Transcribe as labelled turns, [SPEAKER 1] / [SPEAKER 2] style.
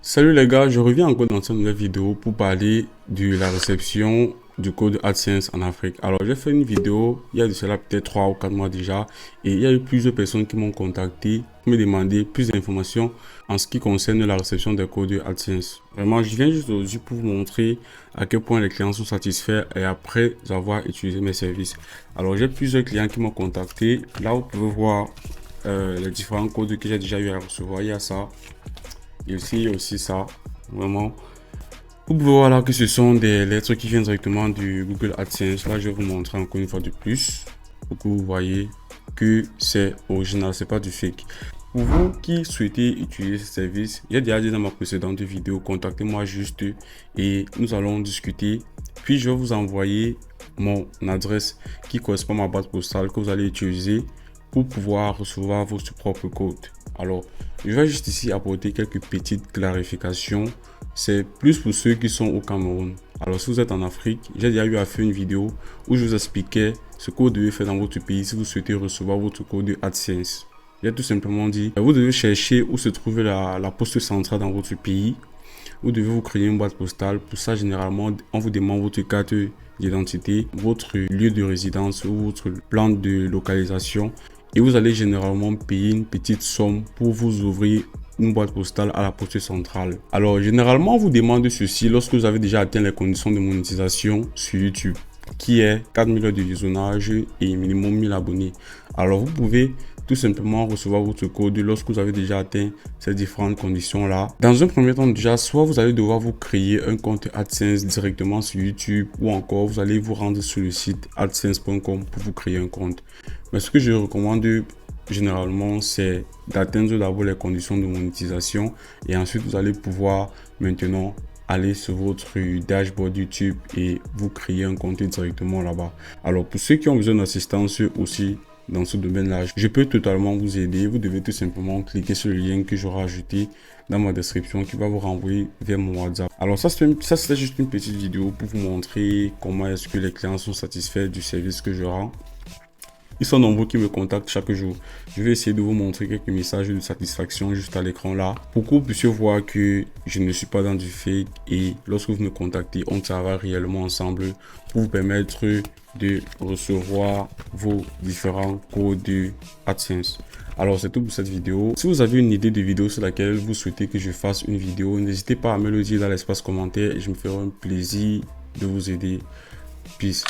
[SPEAKER 1] Salut les gars, je reviens encore dans cette nouvelle vidéo pour parler de la réception du code AdSense en Afrique. Alors j'ai fait une vidéo il y a de cela peut-être 3 ou 4 mois déjà et il y a eu plusieurs personnes qui m'ont contacté pour me demander plus d'informations en ce qui concerne la réception des codes AdSense. Vraiment, je viens juste aujourd'hui pour vous montrer à quel point les clients sont satisfaits et après avoir utilisé mes services. Alors j'ai plusieurs clients qui m'ont contacté. Là vous pouvez voir les différents codes que j'ai déjà eu à recevoir. Il y a ça. Et aussi ça, vraiment. Vous pouvez voir là que ce sont des lettres qui viennent directement du Google AdSense. Là, je vais vous montrer encore une fois de plus pour que vous voyez que c'est original, c'est pas du fake. Pour vous qui souhaitez utiliser ce service, j'ai déjà dit dans ma précédente vidéo, contactez-moi juste et nous allons discuter. Puis je vais vous envoyer mon adresse qui correspond à ma boîte postale que vous allez utiliser pour pouvoir recevoir votre propre code. Alors, je vais juste ici apporter quelques petites clarifications. C'est plus pour ceux qui sont au Cameroun. Alors, si vous êtes en Afrique, j'ai déjà eu à faire une vidéo où je vous expliquais ce que vous devez faire dans votre pays si vous souhaitez recevoir votre code AdSense. J'ai tout simplement dit, vous devez chercher où se trouve la poste centrale dans votre pays. Vous devez vous créer une boîte postale. Pour ça, généralement, on vous demande votre carte d'identité, votre lieu de résidence ou votre plan de localisation. Et vous allez généralement payer une petite somme pour vous ouvrir une boîte postale à la poste centrale. Alors, généralement, on vous demande ceci lorsque vous avez déjà atteint les conditions de monétisation sur YouTube, qui est 4000 heures de visionnage et minimum 1000 abonnés. Alors, vous pouvez tout simplement recevoir votre code lorsque vous avez déjà atteint ces différentes conditions-là. Dans un premier temps, déjà, soit vous allez devoir vous créer un compte AdSense directement sur YouTube ou encore vous allez vous rendre sur le site adsense.com pour vous créer un compte. Mais ce que je recommande généralement, c'est d'atteindre d'abord les conditions de monétisation et ensuite vous allez pouvoir maintenant aller sur votre dashboard YouTube et vous créer un compte directement là-bas. Alors pour ceux qui ont besoin d'assistance aussi dans ce domaine-là, je peux totalement vous aider. Vous devez tout simplement cliquer sur le lien que j'aurai ajouté dans ma description qui va vous renvoyer vers mon WhatsApp. Alors ça c'était juste une petite vidéo pour vous montrer comment est-ce que les clients sont satisfaits du service que je rends. Ils sont nombreux qui me contactent chaque jour. Je vais essayer de vous montrer quelques messages de satisfaction juste à l'écran là pour que vous puissiez voir que je ne suis pas dans du fake et lorsque vous me contactez, on travaille réellement ensemble pour vous permettre de recevoir vos différents codes AdSense. Alors c'est tout pour cette vidéo. Si vous avez une idée de vidéo sur laquelle vous souhaitez que je fasse une vidéo, n'hésitez pas à me le dire dans l'espace commentaire et je me ferai un plaisir de vous aider. Peace.